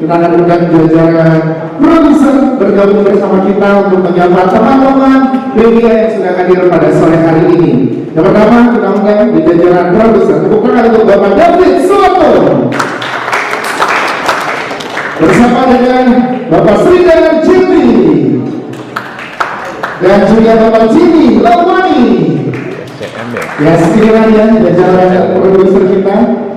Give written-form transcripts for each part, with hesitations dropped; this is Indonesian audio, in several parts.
kita akan undang jajaran produser bergabung bersama kita untuk menyapa teman-teman media yang sudah hadir pada sore hari ini. Yang pertama kita undang di jajaran produser. Tepuk tangan untuk Bapak David Soto bersama dengan Bapak Sridhar Jimmy dan juga Bapak Jimmy Lawani. Ya, sekali lagi jajaran produser kita,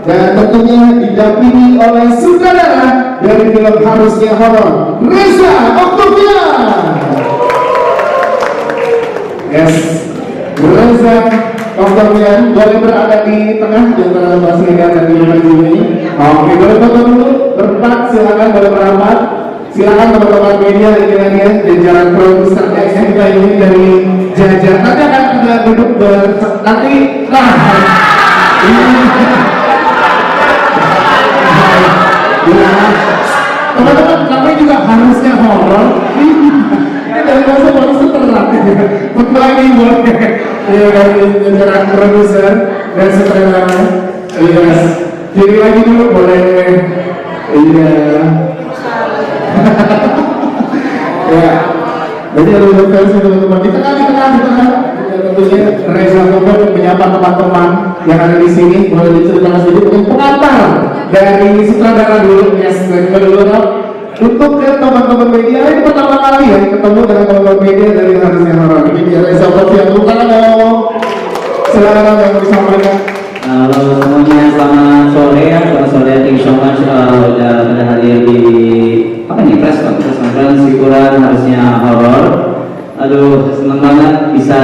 dan tentunya didampingi oleh sutradara dari film Harusnya Horor, Reza Octavian. Yes, Reza Octavian boleh berada di tengah di antara Mas Sridhar dan Bapak Jimmy. Oke, boleh foto dulu berempat, silakan boleh merapat. Silakan teman-teman media lagi-lagi ya, jajaran produser yang kita ini dari jajar. Nanti akan kita duduk nanti teman-teman kami juga harusnya horor. Ini dari masa baru terang. Betul lagi buat ya dari jajaran produser dan sutradara. Yes. Jadi lagi dulu boleh. Iya. Ya, jadi ada versi teman-teman di tengah. Tentunya Reza Octavian menyapa teman-teman yang ada di sini. Boleh diceritakan sedikit mungkin pengantar dari sutradara dulu, yes, dari dulu untuk ke teman-teman media. Ini pertama kali ya ketemu dengan teman-teman media dari Harusnya Horor. Ini dia Reza Octavian. Tepuk tangan dong. Silakan yang mau disampaikan. Halo semuanya, selamat sore ya. Selamat sore, thank you so much udah pada hadir di apa nih press conference hiburan Harusnya Horor. Aduh, seneng banget bisa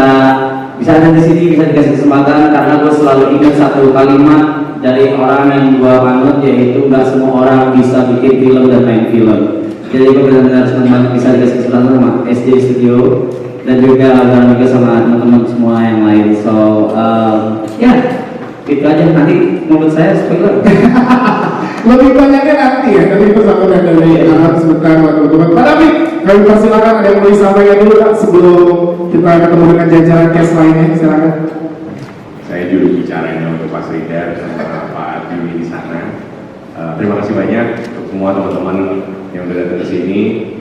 ada di sini, bisa dikasih kesempatan karena gue selalu ingat satu kalimat dari orang yang gue anut, yaitu nggak semua orang bisa bikin film dan main film. Jadi gue benar-benar senang banget bisa dikasih kesempatan sama SJ Studio dan juga sama teman-teman semua yang lain. So ya. Itu aja, nanti mulut saya spoiler. Lebih banyaknya nanti ya, tapi itu sama dari anak sebentar teman-teman. Pak David, kami persilakan ada yang mau disampaikan dulu Pak sebelum kita ketemu dengan jajaran cast lainnya, silakan. Saya juru bicaranya untuk Pak Sridhar sama Pak Jimmy di sana. Terima kasih banyak untuk semua teman-teman yang sudah datang ke sini.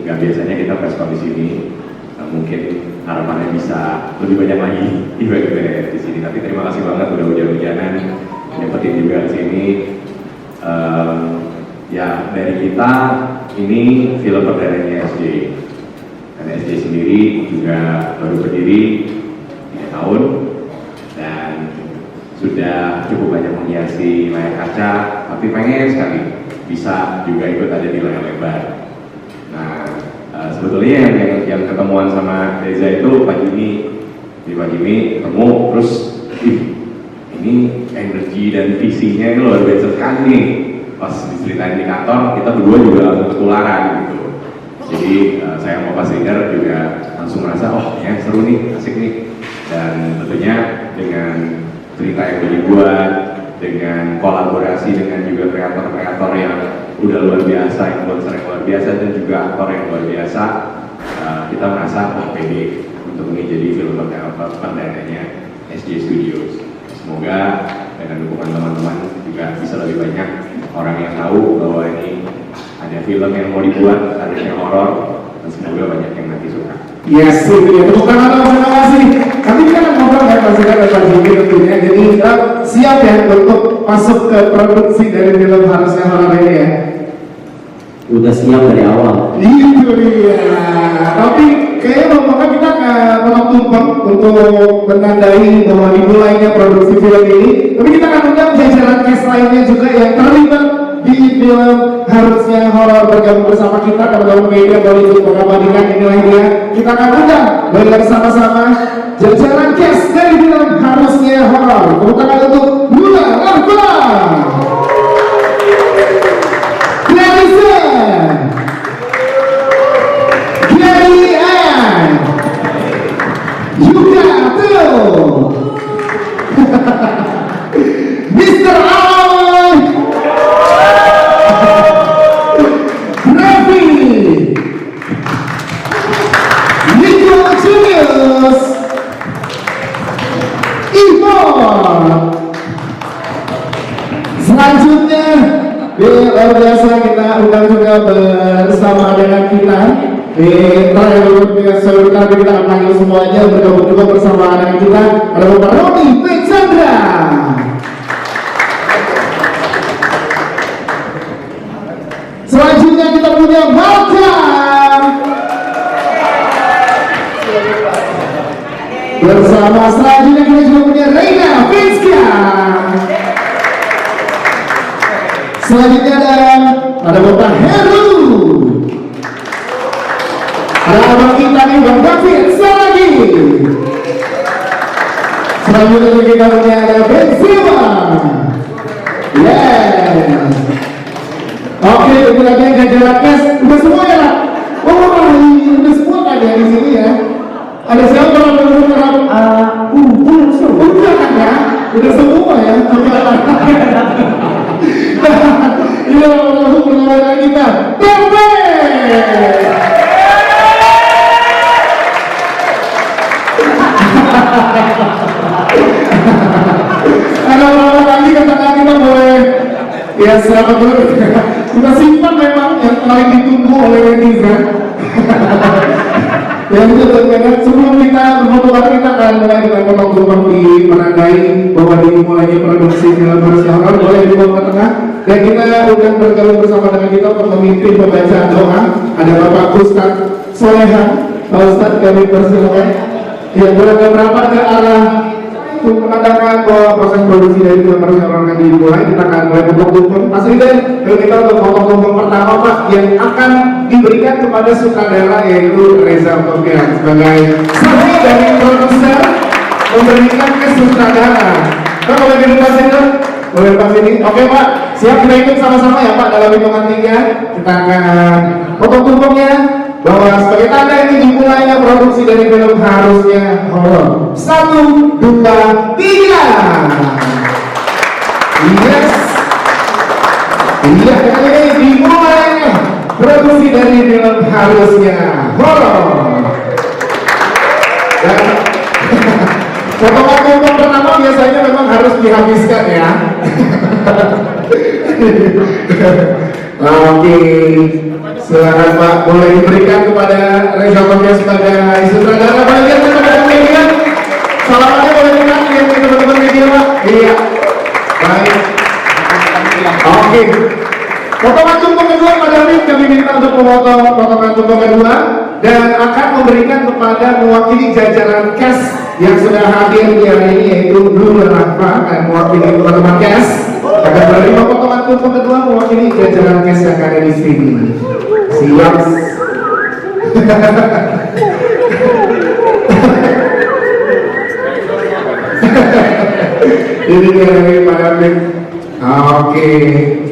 Gak biasanya kita press con di sini. Mungkin harapannya bisa lebih banyak lagi event-event di sini. Tapi terima kasih banget udah hujan-hujanan nyepetin juga di sini. Ya dari kita ini film perdananya SJ. Karena SJ sendiri juga baru berdiri 3 tahun dan sudah cukup banyak menghiasi layar kaca. Tapi pengen sekali bisa juga ikut ada di layar lebar. Sebetulnya yang ketemuan sama Reza itu Pak Jimmy ketemu terus ini energi dan visinya ini luar biasa sekali nih. Pas diceritain di kantor kita berdua juga langsung ketularan gitu. Jadi saya sama Pak Sridhar juga langsung merasa oh ya seru nih, asik nih. Dan tentunya dengan cerita yang dibuat, dengan kolaborasi dengan juga kreator-kreator yang udah luar biasa, influencer yang luar biasa dan juga aktor yang luar biasa, kita merasa wah pede untuk ini jadi film perdananya SJ Studios. Semoga dengan dukungan teman-teman juga bisa lebih banyak orang yang tahu bahwa ini ada film yang mau dibuat, Harusnya Horor, dan semoga banyak yang nanti suka. Yes, itu dia. Tepuk tangan, terima kasih. Nanti kita akan ngobrol ya Pak Sridhar dan Pak Jimmy tentunya. Jadi kita siap ya untuk masuk ke produksi dari film Harusnya Horor ini ya. Udah siap dari awal. Itu dia. Tapi kayaknya Bapak kita nggak tumpeng untuk menandai bahwa dimulainya produksi film ini. Tapi kita akan undang jajaran cast lainnya juga yang terlibat di film Harusnya Horor bergabung bersama kita. Teman-teman media boleh ikut mengabadikan inilah dia. Kita akan undang bersama-sama jajaran cast dari film Harusnya Horor. Tepuk tangan untuk Lula Larva, Mr. Al Rafi Nico Julius Ivan juga bersama dengan kita di terakhir kita akan panggil semuanya bergabung juga bersama dengan kita. Ada Bapak Roni P. Chandra. Selanjutnya kita punya Malcolm bersama selanjutnya kita juga punya Reina Pinska. Selanjutnya ada Bapak Heru. Ada abang kita nih Bang David Saragi. Selanjutnya kita punya ada Benzema. Yes. Oke, itu lagi yang jajaran cash. Udah semua ya? Oh, ini udah semua kan ya di sini ya? Ada siapa yang belum terang? Udah kan ya? Udah semua ya? Iya, langsung perlawanan kita. Pepe! Ada orang lagi katakan kita boleh. Ya, selamat dulu. Kita simpan memang yang paling ditunggu oleh netizen. Ya itu terkadang sebelum kita berfoto kita akan mulai dengan potong tumpeng di menandai bahwa dimulainya produksi film bersiaran boleh dibawa ke tengah dan kita akan bergabung bersama dengan kita untuk memimpin pembacaan doa. Ada Bapak Ustaz Solehan. Pak Ustaz kami persilakan. Ya boleh berapa ke arah untuk menandakan bahwa proses produksi dari film bersiaran akan dimulai. Kita akan mulai potong tumpeng. Mas Riden, kalau kita untuk potong tumpeng pertama Pak yang akan diberikan kepada sutradara yaitu Reza Topian sebagai saksi dari produser memberikan ke sutradara. Pak boleh dilepas itu? Boleh lepas ini? Oke Pak, siap kita hitung sama-sama ya Pak dalam hitungan 3. Kita akan potong tumpengnya bahwa sebagai tanda ini dimulainya produksi dari film harusnya horor. 1, 2, 3. Yes. Iya, ini dimulainya produksi dari film harusnya horor. Dan foto-foto pertama biasanya memang harus dihabiskan ya. Oke, silakan Pak, boleh diberikan kepada Reza Topian sebagai sutradara. Boleh lihat teman-teman media. Salamannya boleh lihat teman-teman media Pak. Iya. Baik. Oke. Potongan tumpeng kedua Pak David kami minta untuk memotong potongan tumpeng kedua dan akan memberikan kepada mewakili jajaran cast yang sudah hadir di hari ini yaitu Blue Rahma dan mewakili teman-teman cast akan menerima potongan tumpeng kedua mewakili jajaran cast yang ada di sini. Siap. Ini dia dari Pak David. Oke.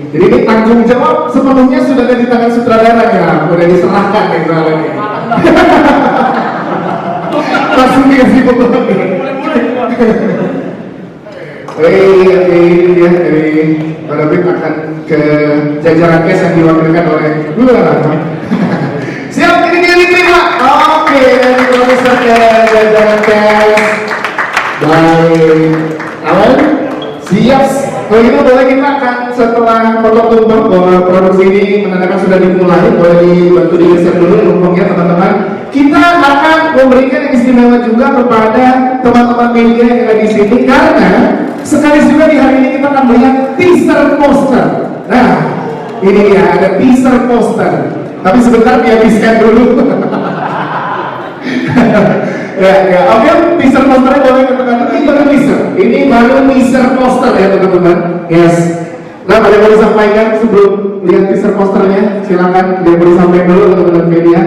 Jadi ini tanggung jawab sepenuhnya sudah ada di tangan sutradara ya, sudah diserahkan nih soalnya. Langsung dikasih potongan. Ini dia dari Pak David akan ke jajaran cast yang diwakilkan oleh siap, ini dia diterima. Oke, dari produser ke jajaran cast. Baik, awan, siap. Kalau gitu boleh kita akan setelah potong tumpeng bahwa produksi ini menandakan sudah dimulai, boleh dibantu digeser dulu tumpengnya teman-teman. Kita akan memberikan yang istimewa juga kepada teman-teman media yang ada di sini karena sekali juga di hari ini kita akan melihat teaser poster. Nah, ini dia ada teaser poster. Tapi sebentar dihabiskan dulu. Ya, oke, teaser posternya boleh katakan ini baru teaser. Ini baru teaser poster ya teman-teman. Yes. Nah, ada yang boleh sampaikan sebelum lihat teaser posternya? Silakan dia boleh sampaikan dulu teman-teman media.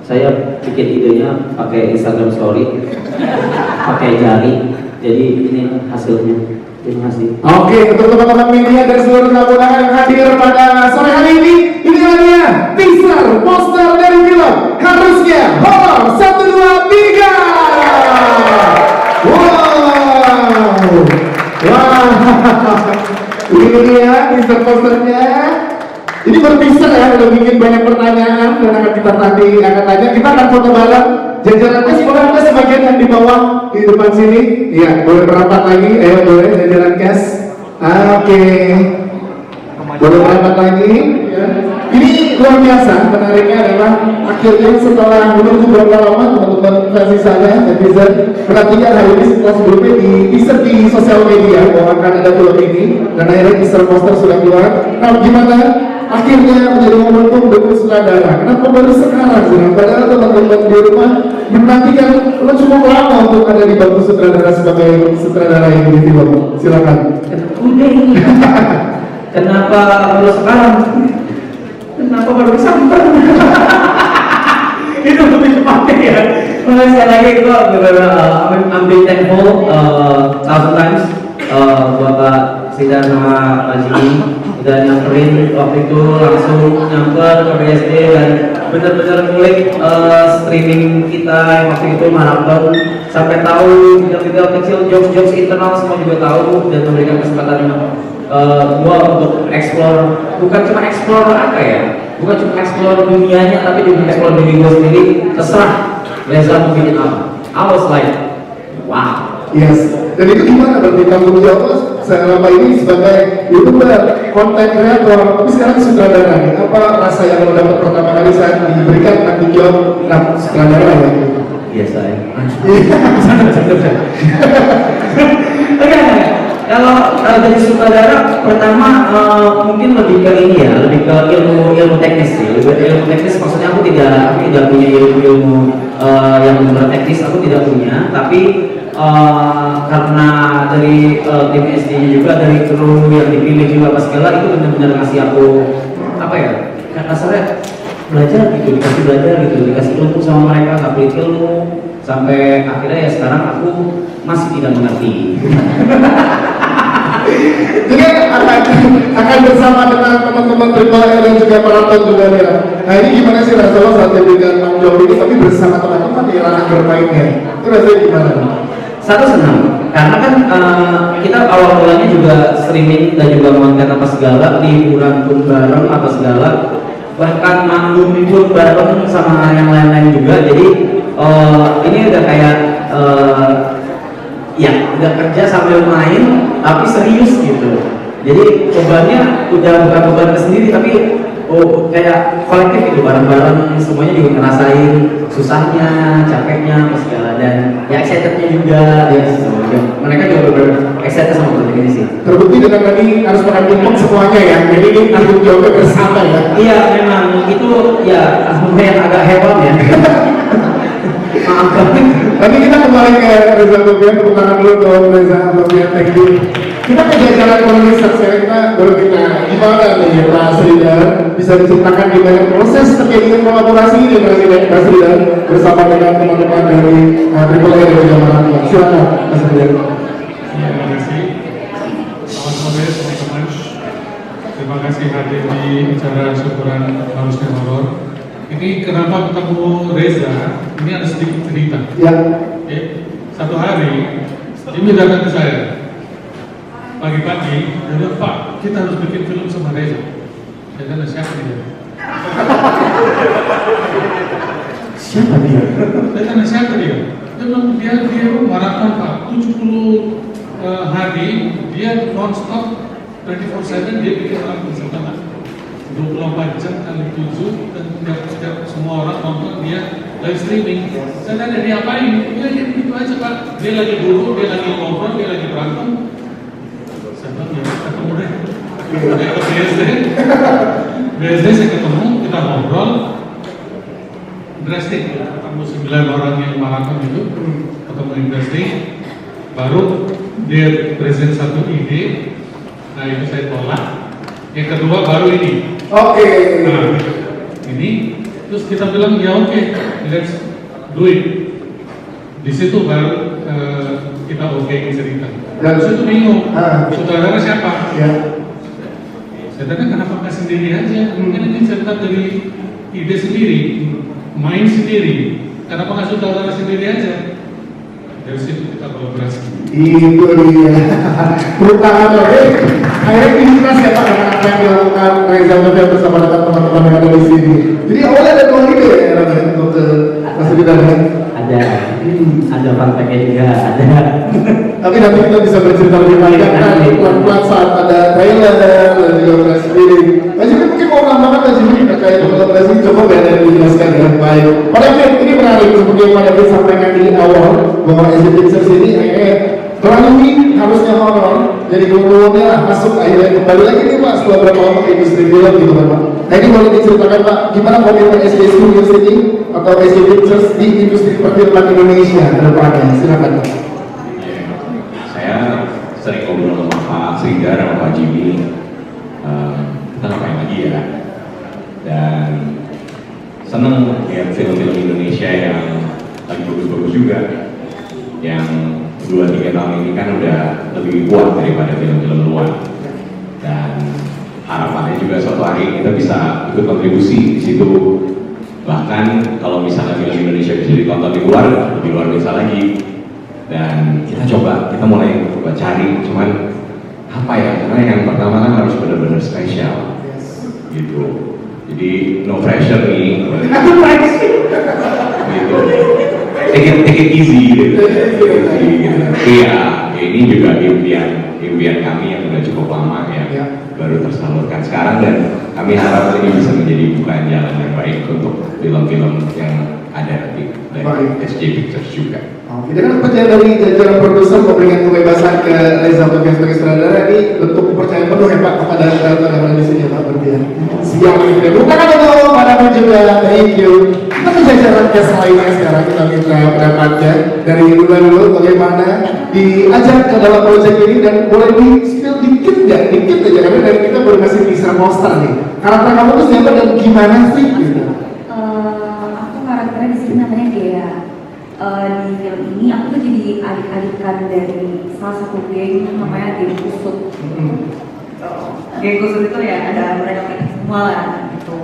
Saya bikin idenya pakai Instagram Story, pakai jari. Jadi ini hasilnya. Terima kasih. Oke, untuk teman-teman media dan seluruh tamu yang hadir pada sore hari ini dia teaser poster dari film harusnya horor 1, 2, 3. Wow, ini dia teaser posternya. Ini berteaser ya, udah bikin banyak pertanyaan dan akan kita tanya. Kita akan foto bareng. Jajaran cash boleh ada sebagian yang di bawah di depan sini. Iya, boleh merapat lagi. Boleh jajaran cash. Oke. Boleh berangkat lagi ya. Ini luar biasa, menariknya adalah akhirnya setelah menunggu berapa lama teman-teman kasih sana netizen menantikan hari ini setelah sebelumnya di teaser di sosial media bahwa akan ada film ini dan akhirnya teaser poster sudah keluar. Nah gimana akhirnya menjadi momentum debut sutradara? Kenapa baru sekarang sih? Padahal teman-teman di rumah menantikan lo cukup lama untuk ada di bangku sutradara sebagai sutradara yang di film. Silakan. Udah ini. Kenapa baru sekarang? Kenapa baru sampai? Itu lebih cepatnya ya. Mulai sekali lagi gue I'm being thankful thousand times buat Pak Sidar sama Pak Jimmy udah nyamperin waktu itu langsung nyamper ke BSD dan benar-benar ngulik streaming kita yang waktu itu maraton sampai tahu detail-detail kecil jokes-jokes internal semua juga tahu dan memberikan kesempatan gua untuk explore, bukan cuma explore apa ya, bukan cuma explore dunianya tapi juga explore diri gua sendiri. Terserah Reza mau bikin apa. I was like wow. Yes, dan itu gimana berarti tanggung jawab selama ini sebagai YouTuber, content creator, tapi sekarang sutradara nih, apa rasa yang lo dapat pertama kali saat diberikan tanggung jawab sutradara ya? Biasa ya. Oke, kalau dari sutradara pertama mungkin lebih ke ini ya, lebih ke ilmu teknis sih. Ilmu teknis maksudnya aku tidak punya ilmu yang benar teknis, aku tidak punya, tapi karena dari tim SD-nya juga, dari kru yang dipilih juga pas segala itu benar-benar ngasih aku apa ya, kasarnya belajar gitu, dikasih belajar gitu, dikasih ilmu sama mereka, nggak pelit ilmu sampai akhirnya ya sekarang aku masih tidak mengerti. Jadi akan bersama dengan teman-teman Triple R dan juga penonton juga ya. Nah ini gimana sih rasanya saat diberikan tanggung jawab ini tapi bersama teman-teman di ranah bermainnya? Itu rasanya gimana? Satu senang, karena kan kita awal mulanya juga streaming dan juga mengangkat apa segala, liburan pun bareng apa segala, bahkan manggung pun bareng sama yang lain-lain juga. Jadi ini udah kayak ya udah kerja sambil main tapi serius gitu. Jadi bebannya udah bukan beban sendiri tapi kayak kolektif gitu, bareng-bareng semuanya juga ngerasain susahnya, capeknya, apa segala, dan ya excitednya juga ya, mereka juga bener-bener excited sama project ini sih. Terbukti dengan tadi harus menanggung semuanya ya, jadi ini tanggung jawabnya bersama ya. Iya memang itu ya lumayan agak hewan ya. Maaf banget. Nanti kita kembali ke Reza Bobian, tepuk tangan dulu untuk Reza Bobian, thank you. Kita ke jajaran kronis sekarang kita baru kita gimana nih Pak Sridhar bisa diceritakan gimana proses terjadinya kolaborasi ini Pak Sridhar bersama dengan teman-teman dari Triple R dan juga Marathon. Silakan Pak Sridhar. Terima kasih. Selamat sore teman-teman. Terima kasih hadir di acara syukuran Harusnya Horor. Ini kenapa ketemu Reza? Ini ada sedikit cerita. Ya. Oke. Satu hari Jimmy datang ke saya. Pagi-pagi, dia bilang, Pak, kita harus bikin film sama Reza. Saya tanya, siapa dia? Siapa dia? Saya tanya, siapa dia? Dia bilang, dia maraton Pak, 70 hari, dia non-stop, 24/7, dia bikin film setengah 24 jam kali 7, dan setiap semua orang nonton dia live streaming. Saya tanya, dia apain? Ya, gitu aja Pak. Dia lagi dulu, dia lagi ngobrol, dia lagi berantem. Ketemu deh, saya ke BSD saya ketemu, kita ngobrol drastik, ketemu 9 orang yang maraton itu, ketemu yang drastik, baru dia present satu ide, nah itu saya tolak, yang kedua baru ini. Oke. Nah, ini, terus kita bilang ya oke, let's do it. Di situ baru kita oke cerita. Dan saya tuh bingung, saudara siapa? Ya. Saya tanya kenapa nggak sendiri aja? Mungkin ini cerita dari ide sendiri, main sendiri. Kenapa nggak saudara sendiri aja? Dari situ kita kolaborasi. Itu dia. Tepuk tangan oke. Akhirnya inspirasi ya Pak dengan apa yang dilakukan Reza Bobian bersama dengan teman-teman yang ada di sini. Jadi awalnya ada 2 ide ya untuk Mas Sridhar. Ada fun fact-nya juga ada. Tapi nanti kita bisa bercerita lebih banyak kan pelan-pelan saat ada trailer dan juga press release terkait kolaborasi coba biar dijelaskan dengan baik. Pada ini menarik seperti yang Pak David sampaikan di awal bahwa Asian Pictures ini akhirnya melalui harusnya horor jadi kemudiannya lah masuk akhirnya kembali lagi nih Pak setelah berapa lama ke industri film gitu kan Pak. Nah ini boleh diceritakan Pak gimana komitmen SJ Studios ini atau SJ Pictures di industri perfilman Indonesia ke depannya, silakan Pak. Saya sering ngobrol sama Pak Sringgara sama Pak Jimmy. Kita ngapain lagi ya? Dan seneng lihat film-film Indonesia yang lagi bagus-bagus juga, yang 2-3 tahun ini kan udah lebih kuat daripada film-film luar. Dan harapannya juga suatu hari kita bisa ikut kontribusi di situ. Bahkan kalau misalnya film Indonesia bisa ditonton di luar, lebih luar biasa lagi. Dan kita mulai coba cari, cuman apa ya? Karena yang pertama kan harus benar-benar spesial, gitu. Jadi no pressure nih. Gitu. Take it easy gitu. Iya, ini juga impian kami yang sudah cukup lama ya, baru tersalurkan sekarang dan kami harap ini bisa menjadi bukaan jalan yang baik untuk film-film yang ada di SJ Pictures juga. Kita kan percaya dari jajaran produser memberikan kebebasan ke Reza untuk sebagai sutradara ini bentuk kepercayaan penuh ya Pak kepada sutradara di sini Pak berarti. Siap kita bukan atau pada juga thank you. Kita ke jajaran cast lainnya sekarang kita minta pendapatnya dari dulu bagaimana diajak ke dalam proyek ini dan boleh di spill dikit aja karena dari kita baru kasih teaser poster nih. Karakter kamu tuh siapa dan gimana sih gitu? Aku karakternya di sini namanya Gea. Di film ini aku tuh jadi adik-adikan dari salah satu geng namanya geng kusut. Geng kusut itu ya ada mereka semua lah gitu.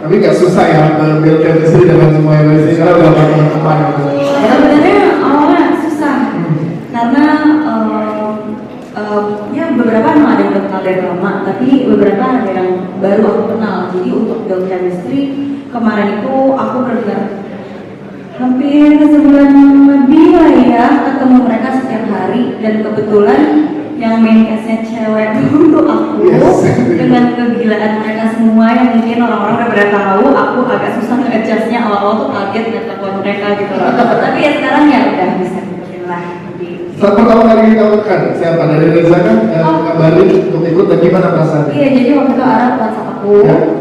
Tapi nggak susah ya build chemistry dengan semua yang di sini karena udah teman-teman. Sebenarnya awalnya susah karena ya beberapa memang ada yang udah kenal dari lama, tapi beberapa ada yang baru aku kenal. Jadi untuk build chemistry kemarin itu aku benar-benar hampir sebulan lebih lah ya ketemu mereka setiap hari dan kebetulan yang main cast-nya cewek itu aku dengan kegilaan mereka semua yang mungkin orang-orang udah pada tahu aku agak susah nge-adjustnya awal-awal tuh kaget ngeliat kelakuan mereka gitu loh tapi ya sekarang ya udah bisa ngikutin lah. Saat pertama kali kamu kan siapa dari Reza kan kabarin untuk ikut dan gimana perasaan? Iya jadi waktu itu Ara WhatsApp aku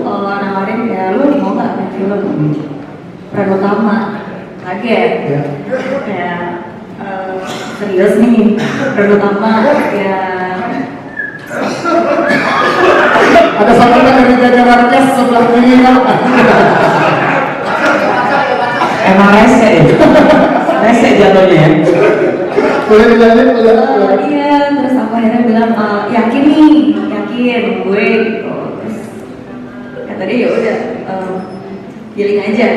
nawarin ya lu mau nggak main film peran utama. Kaget ya serius nih peran utama ya ada sambutan dari jajaran cast sebelah kiri kan Emang rese jatuhnya ya. boleh dilanjut iya terus aku akhirnya bilang yakin gue gitu terus kata dia ya udah feeling aja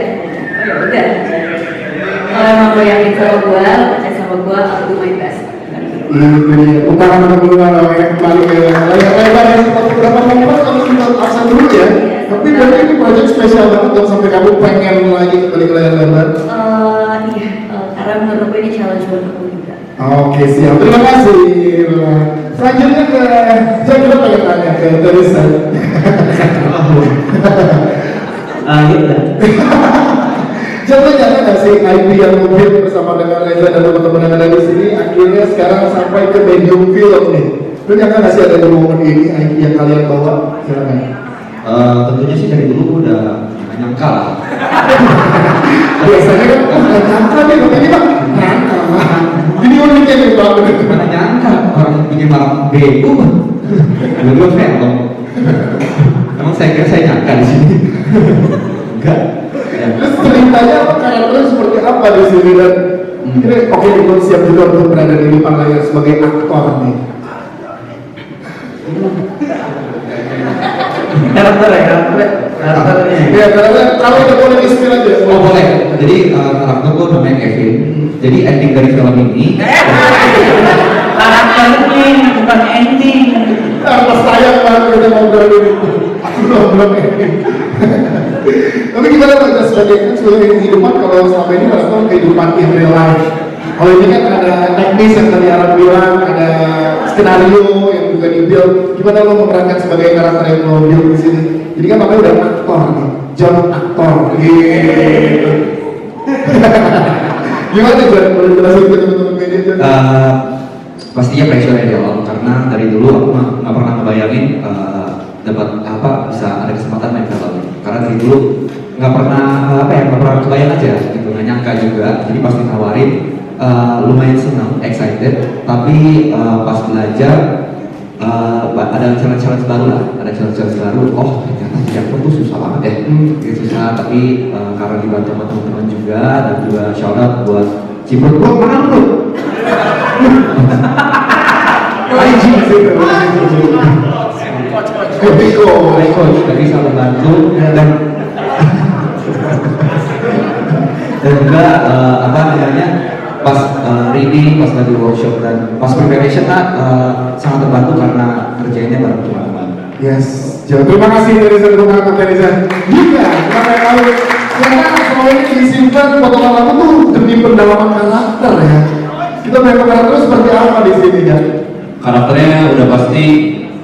ya udah kalau emang gue yakin sama gue percaya sama gue I'll do my best. Utama teman-teman yang kembali ke layar lebar yang beberapa momen kamu sempat absen dulu ya tapi dari ini proyek spesial banget dong sampai kamu pengen lagi kembali ke layar lebar. Iya karena menurut gue ini challenge buat aku juga. Oke siap, terima kasih. Selanjutnya saya juga pengen tanya ke Teresa. Gitu. Jangan nggak sih IP yang mungkin bersama dengan Reza dan teman-teman yang ada di sini akhirnya sekarang sampai ke medium film nih. Lu nyangka nggak sih ada di momen ini IP yang kalian bawa? Silakan. Tentunya sih dari dulu udah nggak nyangka lah. Biasanya kan nggak nyangka nih, ini Pak. Ini uniknya nih Pak. Mana nyangka orang bikin malam bego. Dulu film. Emang saya kira saya nyangka di sini. Enggak. Terus ceritanya apa karakternya seperti apa di sini dan ini oke Dikon siap juga untuk berada di depan layar sebagai aktor nih. Karakternya. Ya karena kalau udah boleh di-spill aja. Oh boleh. Jadi karakter gue namanya Kevin. Jadi ending dari film ini. Karakternya bukan ending. Apa sayang banget kita ngobrol ini. Belum ini. Tapi gimana Pak sebagai kehidupan kalau selama ini melakukan kehidupan in real life. Kalau ini kan ada teknis yang tadi Arab bilang, ada skenario yang juga di-build. Gimana lo memerankan sebagai karakter yang lo build di sini? Jadi kan namanya udah aktor nih. John aktor. Gitu. Gimana John? Boleh jelasin ke teman-teman media John? Pastinya pressure ya di awal, karena dari dulu aku nggak pernah ngebayangin dapat apa bisa ada kesempatan main film. Karena dari dulu nggak pernah nggak pernah kebayang aja gitu, nggak nyangka juga. Jadi pas ditawarin lumayan senang, excited. Tapi pas belajar ada challenge baru lah, ada challenge baru. Oh ternyata jadi aktor tuh susah banget ya, gitu susah. Tapi karena dibantu sama teman-teman juga dan juga shout out buat Cibrut, mana lu? Aji sih. Eko juga bisa membantu dan juga apa namanya pas reading, pas lagi workshop dan pas preparation sangat terbantu karena kerjainnya bareng teman-teman. Yes, John. Terima kasih dari teman-teman Teresa. Juga kita tahu karena semua ini disimpan potongan lagu tuh demi pendalaman karakter ya. Kita memang karakter seperti apa di sini ya? Karakternya udah pasti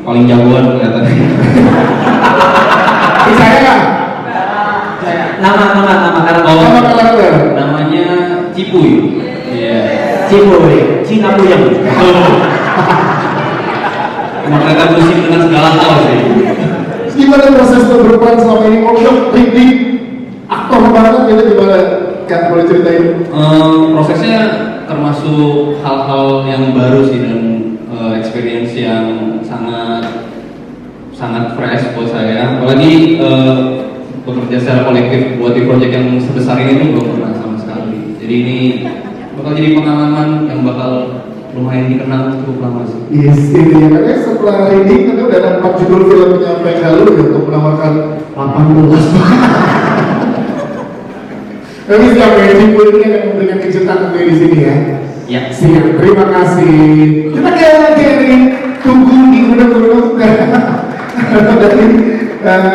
paling jagoan kelihatannya. Saya nggak? Nama karakter. Nama karakter. Namanya Cipuy. Iya. Cipuy. Cina Puyeng. Emang mereka musik dengan segala hal sih. Gimana proses berperan selama ini workshop, reading, aktor banget gitu gimana? Kan boleh ceritain? Prosesnya termasuk hal-hal yang baru sih dan experience yang sangat fresh buat saya. Apalagi bekerja secara kolektif buat di project yang sebesar ini tuh belum pernah sama sekali. Jadi ini bakal jadi pengalaman yang bakal lumayan dikenal cukup lama sih. Yes, ini ya karena setelah reading kan udah ada 4 judul filmnya Pekalu ya untuk menawarkan 18 Tapi siap ya, Cipu ini akan memberikan kejutan untuk di sini ya. Ya. Siap, terima kasih. Kita kira-kira tunggu di gunung-gunung dari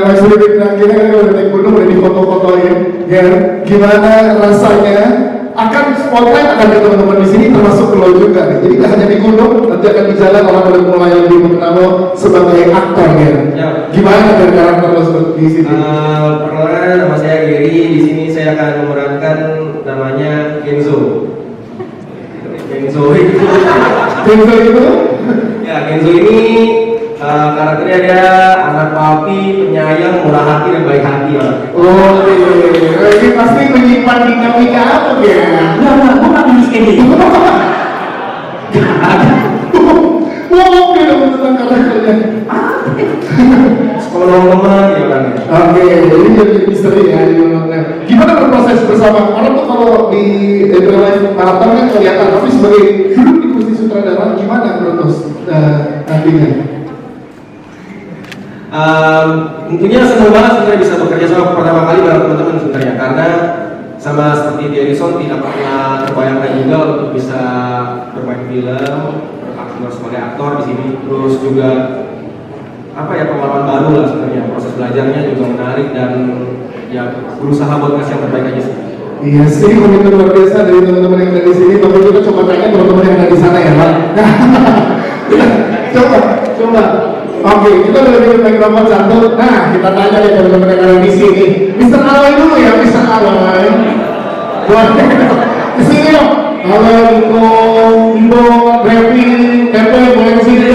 Mas Rudi bilang kita kan udah naik gunung, udah difoto-fotoin ya. Gimana rasanya? Akan spotlight akan ke teman-teman di sini termasuk ke lo juga nih. Jadi gak hanya di gunung, nanti akan di jalan orang udah mulai lebih mengenal sebagai aktor ya. Gimana dari karakter lo seperti di sini? Perkenalkan, nama saya Gary. Di sini saya akan memerankan namanya Kenzo. Kenzo itu ya, Kenzo ini karakternya dia anak papi, penyayang, murah hati dan baik hati ya. Oh iya, ini pasti menyimpan dinamika apa ya? Enggak, gue nggak nulis kayak gitu. Wow, dia tentang karakternya. Sekolah teman ya kan. Oke, ini jadi misteri ya. Gimana berproses bersama? Orang tuh kalau di real life karakter kan kelihatan, tapi sebagai duduk di kursi sutradara gimana menurut nantinya? Tentunya senang banget sebenarnya bisa bekerja sama pertama kali bareng teman-teman sebenarnya, karena sama seperti Derison tidak pernah terbayangkan juga untuk bisa bermain film, beraktor sebagai aktor di sini. Terus juga apa ya, pengalaman baru lah sebenarnya. Proses belajarnya juga menarik dan ya berusaha buat ngasih yang terbaik aja sih. Iya sih, komitmen luar biasa dari teman-teman yang ada di sini. Tapi kita coba tanya teman-teman yang ada di sana ya, Pak. Coba. Oke, kita udah bikin mikrofon satu. Nah, kita tanya ya teman-teman yang ada di sini. Mr. Alway dulu ya, Mr. Alway. Buat di sini dong. Halo, Ibu, Revi, Pepe, boleh ke sini?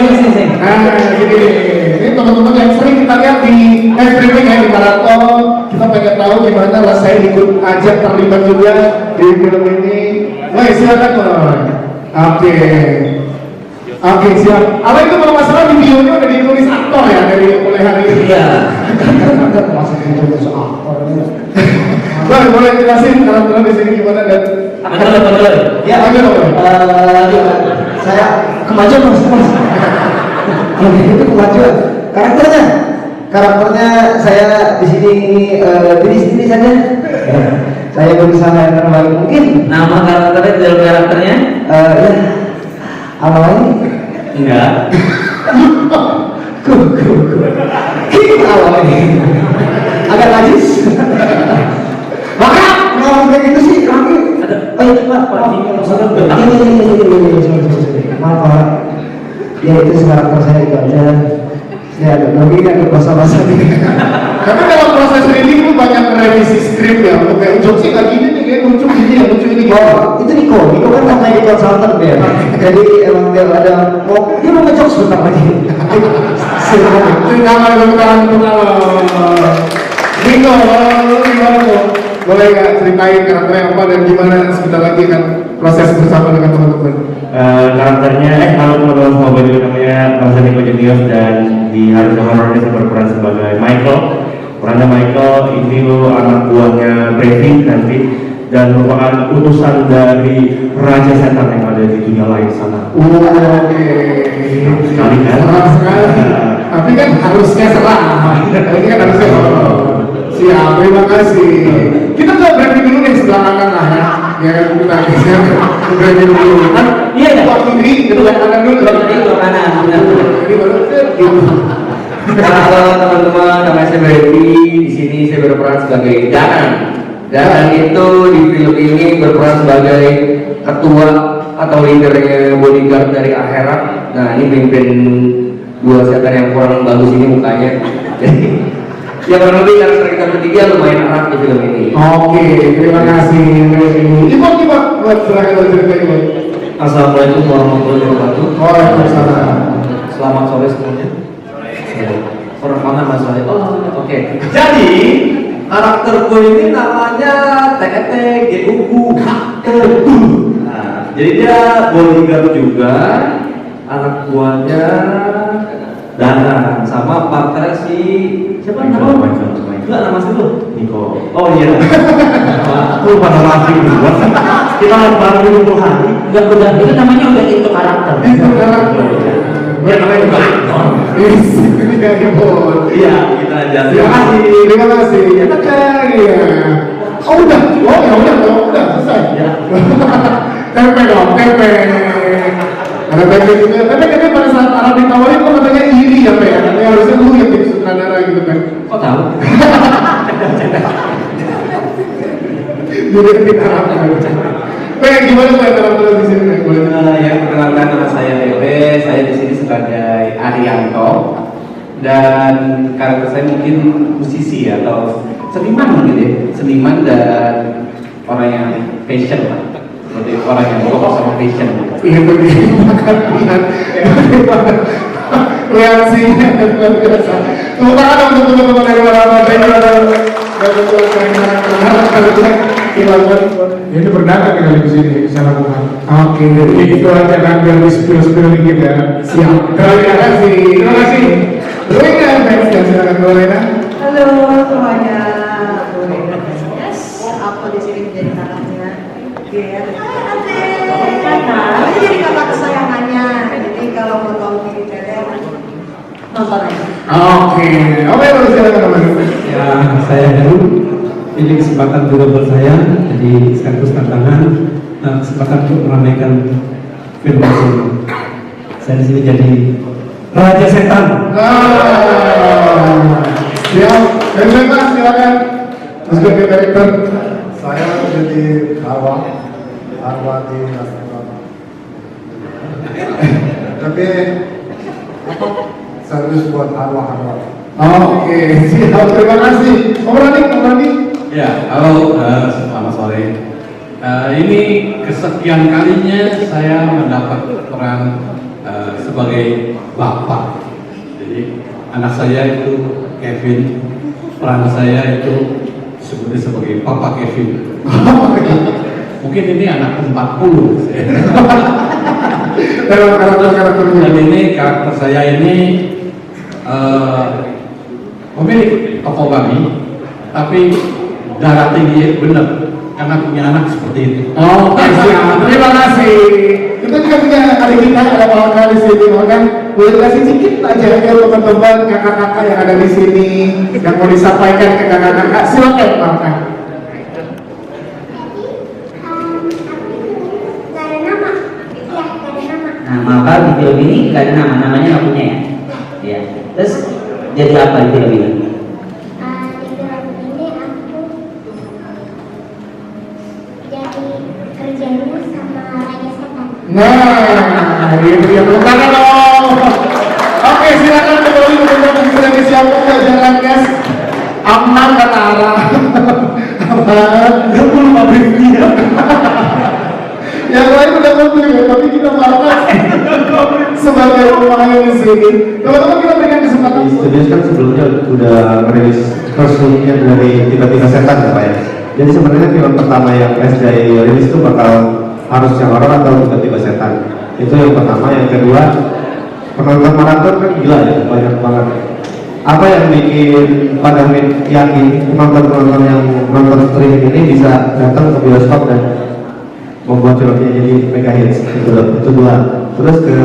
Nah, gini. Ini teman-teman yang sering kita lihat di streaming ya, di maraton. Kita pengen tahu gimana rasanya ikut ajak terlibat juga di film ini. Woi, silakan Bang. Oke, siap. Apa itu kalau masalah di bionya udah ditulis aktor ya dari mulai hari ini? Iya. Masih ditulis aktor. Bang, boleh jelasin karakter di sini gimana dan? Betul. Ya, aja dong. Saya kemajuan mas. Itu kemajuan. Karakternya saya di sini saja. Saya berusaha yang terbaik mungkin. Nama karakternya, dalam karakternya? Ya, awalnya Enggak. awalnya agak najis. Maka ngomong kayak gitu sih kami. Maaf Pak. Ya itu karakter saya itu aja. Ya, mungkin ada bahasa-bahasa gitu. Tapi dalam proses reading lu banyak ngejok sih kayak gini nih, kayak lucu gini ya, lucu ini. Oh, itu Niko kan namanya konsultan ya. Jadi emang dia ada dia mau ngejok sebentar lagi. Terima kasih. Niko, lu gimana tuh? Boleh nggak ceritain karakternya apa dan gimana sebentar lagi kan proses bersama dengan teman-teman? Karakternya, kalau teman-teman semua baju namanya Bangsa Niko Junior dan di Hari Horror ini saya berperan sebagai Michael. Perannya Michael ini anak buahnya Brevi nanti dan merupakan utusan dari Raja Setan yang ada di dunia lain sana. Oke. Sekali kan? Serah sekali. Tapi kan harusnya serah. Ini kan harusnya siap. Terima kasih. Kita coba briefing dulu nih sebelah kanan lah ya. Ya kan kita briefing dulu kan. Iya, iya. Waktu ini sebelah kanan dulu. Sebelah kanan, benar. Jadi baru gitu. Halo teman-teman, nama saya Berti. Di sini saya berperan sebagai Danan. Danan itu di film ini berperan sebagai ketua atau leadernya bodyguard dari akhirat. Nah, ini pimpin dua setan yang kurang bagus ini mukanya. Jadi ya kurang lebih karakter kita bertiga lumayan erat di film ini. Oke, terima kasih. Ibu buat silakan cerita Ibu. Assalamualaikum warahmatullahi wabarakatuh. Waalaikumsalam. Selamat sore semuanya. Orang mana mas saya? Oh, oke. Jadi karakterku ini namanya TET GUU. Nah, jadi dia bodyguard juga, anak buahnya Dana sama partner si siapa nama? Enggak nama sih lu? Niko. Oh iya. Aku lupa nama asli dulu. Kita baru 20 hari. Enggak udah, itu namanya udah itu karakter. Itu karakter. Ya namanya juga aktor. Iya, kita aja. Terima kasih, terima kasih. Ya tekan ya. Oh udah, selesai. Ya. Tempe dong, tempe. Ada tempe juga. Tapi katanya pada saat Arab ditawarin kok katanya iri ya, Pe? Katanya harusnya lu yang jadi sutradara gitu kan. Kok tahu? Jadi kita Arab. Pe, gimana Pe karakter di sini? Ya, perkenalkan nama saya Pepe. Saya di sini sebagai Arianto. Dan karakter saya mungkin musisi atau seniman mungkin ya, seniman dan orang yang passion lah, seperti orang yang fokus sama passion. Iya begini, makan lihat reaksinya luar biasa. Tepuk tangan untuk teman-teman dari ini berdagang kali di sini saya lakukan. Oke, itu aja kan biar di spill dikit ya. Siap. Terima kasih. Terima kasih. Lena, silakan Lena. Halo semuanya, aku Lena. Yes, aku di sini menjadi kakaknya. Kakak, ini jadi kakak kesayangannya. Jadi kalau mau tahu di trailer, nonton aja. Oke, silakan teman. Ya, saya Heru. Ini kesempatan juga buat saya, jadi sekaligus tantangan kesempatan untuk meramaikan film ini. Saya di sini jadi Raja Setan. Siap, silakan. Sebagai karakter. Saya jadi Arwa di Nasrullah. Tapi serius buat Arwa. Oke, siap. Terima kasih. Om Rani. Ya, halo, selamat sore. Ini kesekian kalinya saya mendapat peran sebagai bapak. Jadi anak saya itu Kevin, peran saya itu sebutnya sebagai Papa Kevin. Mungkin ini anak 40. Karakter-karakternya. Dan ini karakter saya ini pemilik toko babi, tapi darah tinggi bener karena punya anak seperti itu. Oke, siap. Terima kasih. Kita juga punya adik kita ada kawan-kawan di sini, kan boleh kasih sedikit aja ya teman-teman kakak-kakak yang ada di sini yang mau disampaikan ke kakak-kakak. Silakan, Pak. Nah, maka di film ini nggak ada nama, namanya nggak punya ya. Ya. Terus jadi apa di film ini? Nah, ini dia tangan dong. Oke, silakan kembali teman-teman sudah disiapkan jalan gas. Aman kata arah. Gak perlu pabriknya. Yang lain udah komplit ya, tapi kita malah sebagai pemain di sini. Teman-teman kita berikan kesempatan. Studios kan sebelumnya udah merilis versinya dari Tiba-Tiba Setan ya Pak ya. Jadi sebenarnya film pertama yang SDI rilis itu bakal harus yang horor atau Tiba-Tiba Setan. Itu yang pertama. Yang kedua, penonton maraton kan gila ya, banyak banget. Apa yang bikin pada yakin penonton-penonton yang nonton streaming ini bisa datang ke bioskop dan membuat filmnya jadi mega hits? Itu dua. Terus ke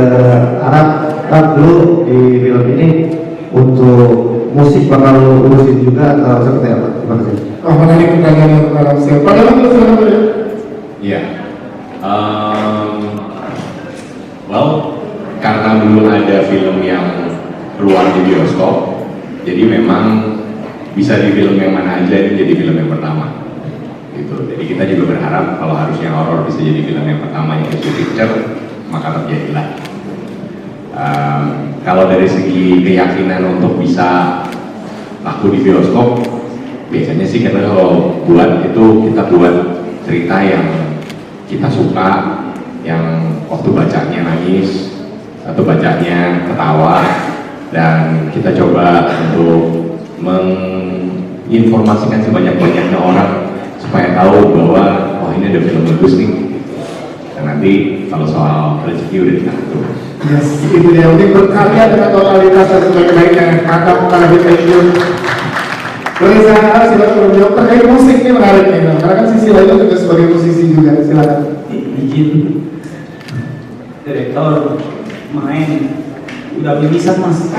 Arab dulu di film ini untuk musik bakal urusin juga atau seperti apa? Terima kasih. Oh, menarik pertanyaan yang Arab siap. Padahal itu sudah boleh. Iya. Well, karena belum ada film yang keluar di bioskop, jadi memang bisa di film yang mana aja ini jadi film yang pertama. Gitu. Jadi kita juga berharap kalau harusnya horor bisa jadi film yang pertama yang issue picture, maka terjadilah. Kalau dari segi keyakinan untuk bisa laku di bioskop, biasanya sih karena kalau buat itu kita buat cerita yang kita suka, yang waktu bacanya nangis atau bacanya ketawa, dan kita coba untuk menginformasikan sebanyak-banyaknya orang supaya tahu bahwa oh ini ada film bagus nih. Dan nanti kalau soal rezeki udah diatur. Yes, itu dia. Untuk berkarya dengan totalitas dan sebaik-baiknya. Kakak thank you. Reza, silakan menjawab terkait musik ini menarik nih, karena kan sisi lainnya juga sebagai musisi juga. Silakan. Izin direktor main udah bisa mas.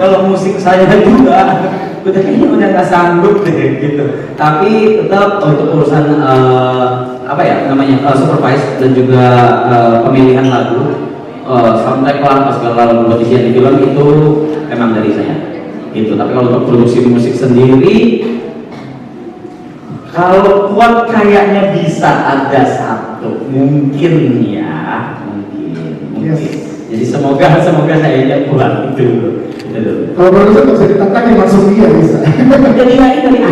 Kalau musik saya juga udah kayaknya udah nggak sanggup deh gitu. Tapi tetap untuk urusan apa ya namanya supervise dan juga pemilihan lagu, soundtrack lah segala kompetisi di film itu emang dari saya. Gitu. Tapi kalau untuk produksi musik sendiri, kalau kuat kayaknya bisa ada satu, mungkin ya, mungkin. Yes. Jadi semoga saya kuat itu. Kalau produser nggak bisa ditantang ya langsung dia bisa. Jadi nggak itu nih.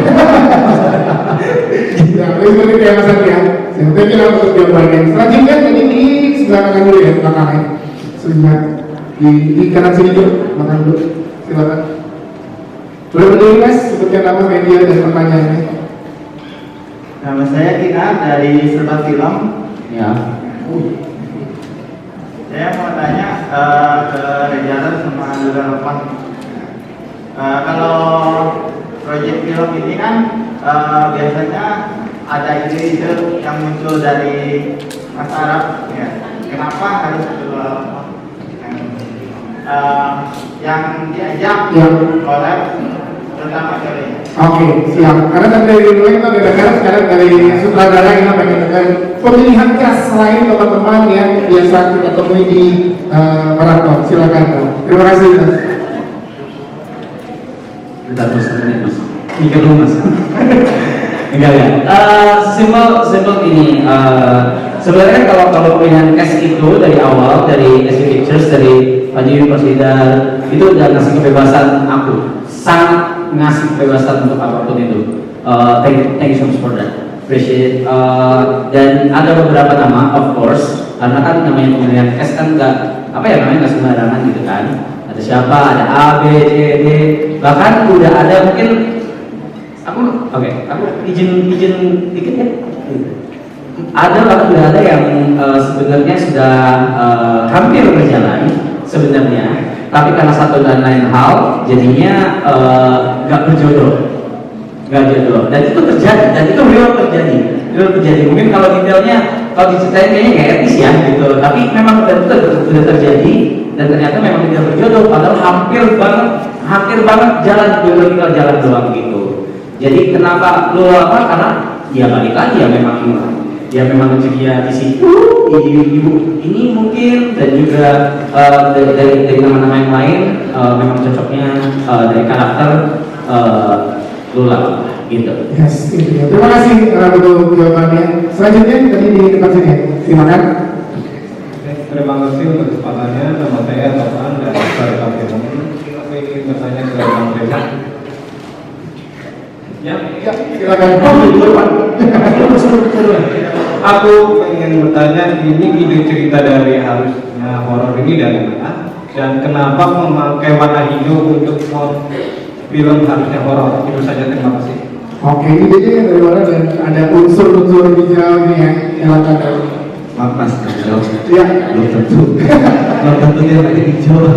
Ya, itu nih kayak Mas Satria. Saya kira untuk jawabannya. Selanjutnya tadi di sebelah kanan dulu ya, belakangnya. Sebenarnya di kanan sini dulu, makan dulu. Silakan. Boleh berdiri Mas, sebutkan nama media dan pertanyaannya. Nama saya Tina dari Serba Film. Ya. Saya mau tanya ke Rejalan sama juga Lukman. Kalau proyek film ini kan biasanya ada ide-ide yang muncul dari Mas Arab, ya. Kenapa harus yang diajak collab terutama dari? Oke, siap. Karena tadi dari dulu kita udah dengar, sekarang dari sutradara kita pengen dengar pemilihan cast lain teman-teman yang biasa kita temui di maraton. Silakan. Terima kasih. Bentar mas, mas. Mikir dulu mas. Enggak ya. Simple ini. Sebenarnya kalau pemilihan cast itu dari awal dari SC Pictures, dari Panji Persidar itu udah ngasih kebebasan aku, sangat ngasih kebebasan untuk apapun itu. Thank you so much for that. Appreciate. Dan ada beberapa nama, of course, karena kan namanya pemilihan cast kan nggak apa ya namanya nggak sembarangan gitu kan. Ada siapa, ada A, B, C, D, bahkan udah ada mungkin aku izin dikit ya. Ada bahkan udah ada yang sebenarnya sudah hampir berjalan sebenarnya, tapi karena satu dan lain hal jadinya nggak berjodoh, dan itu terjadi, dan itu real terjadi. Mungkin kalau detailnya kalau diceritain kayaknya nggak etis ya gitu, tapi memang sudah terjadi dan ternyata memang tidak berjodoh, padahal hampir banget jalan, tinggal jalan doang gitu. Jadi kenapa lu apa? Karena ya balik lagi ya memang dia di situ ibu ini mungkin, dan juga dari nama-nama yang lain memang cocoknya dari karakter Lula gitu. Yes, itu ya. Terima kasih untuk jawabannya. Selanjutnya tadi di depan sini, silakan. Terima kasih untuk kesempatannya. Nama saya Topan dari Serba Film. Saya ingin bertanya ke Bang Reza. Ya, silakan. Aku ingin bertanya, ini ide cerita dari harusnya horor ini dari mana? Dan kenapa memakai warna hijau untuk film harusnya horor? Itu saja, terima kasih. Oke, idenya dari mana dan ada unsur-unsur hijau ini ya, silakan. Maaf mas, hijau. Iya. Belum tentu. Belum tentu dia pakai hijau.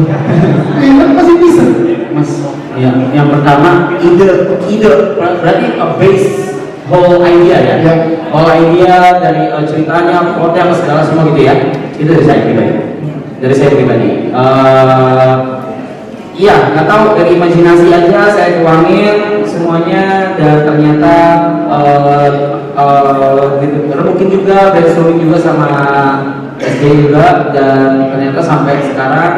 Ini masih bisa. Mas, yang pertama ide berarti a base whole idea ya. Whole idea dari ceritanya, plotnya, segala semua gitu ya. Itu dari saya pribadi. Iya, nggak tahu, dari imajinasi aja saya tuangin semuanya, dan ternyata rebukin juga, brainstorming juga sama SD juga, dan ternyata sampai sekarang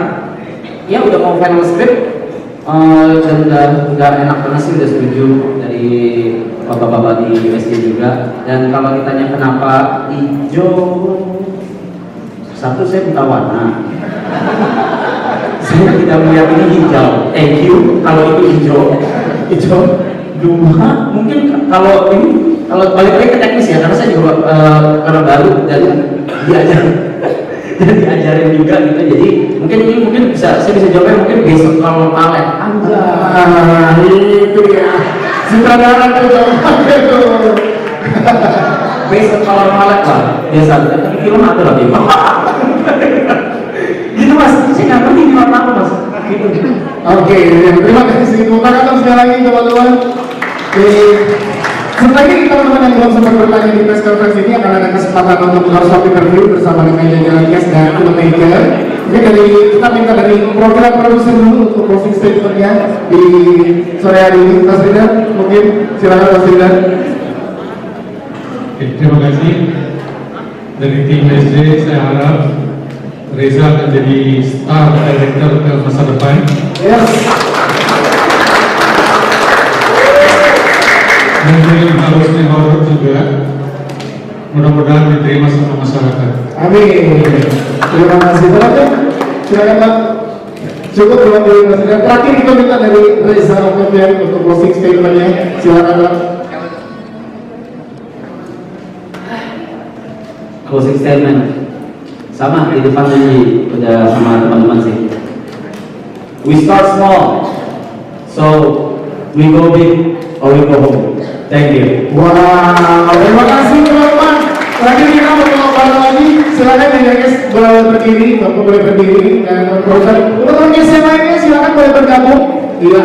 ya udah mau final script. Dan udah enak banget sih, udah setuju dari bapak-bapak di SD juga. Dan kalau ditanya kenapa hijau, satu, saya buta warna. Saya tidak melihat ini hijau. Thank you kalau itu hijau. Dua, mungkin kalau balik lagi ke teknis ya, karena saya juga karena baru dan diajarin juga gitu. Jadi mungkin saya bisa jawabnya mungkin besok kalau palet Itu ya. Sutradara tuh jawabannya tuh. besok kalau palet lah biasa. Tapi film ada lagi. Gitu mas, saya nggak ngerti di mana mas. Gitu. Oke, terima kasih. Tepuk tangan sekali lagi teman-teman. Setelah ini teman-teman yang belum sempat bertanya di press conference ini akan ada kesempatan untuk workshop interview bersama dengan jajaran guest dan filmmaker. Mungkin kita minta dari program produser dulu untuk closing statementnya di sore hari ini. Mas Ridwan, mungkin silakan Mas Ridwan. Oke, terima kasih. Dari tim SD saya harap Reza akan jadi star director ke masa depan. Yes. Mungkin harusnya horor juga, mudah-mudahan diterima sama masyarakat. Amin. Terima kasih. Silakan Pak. Cukup dengan dari Mas Ridwan. Terakhir kita minta dari Reza Octavian untuk closing statementnya. Silakan Pak. Closing statement sama di depan nyanyi udah sama teman-teman sih. We start small, so we go big or we go home. Thank you. Wow, terima kasih teman-teman. Terakhir kita mau lagi, silakan ya guys boleh berdiri, bapak boleh berdiri dan teman-teman guys yang lainnya silakan boleh bergabung. Iya.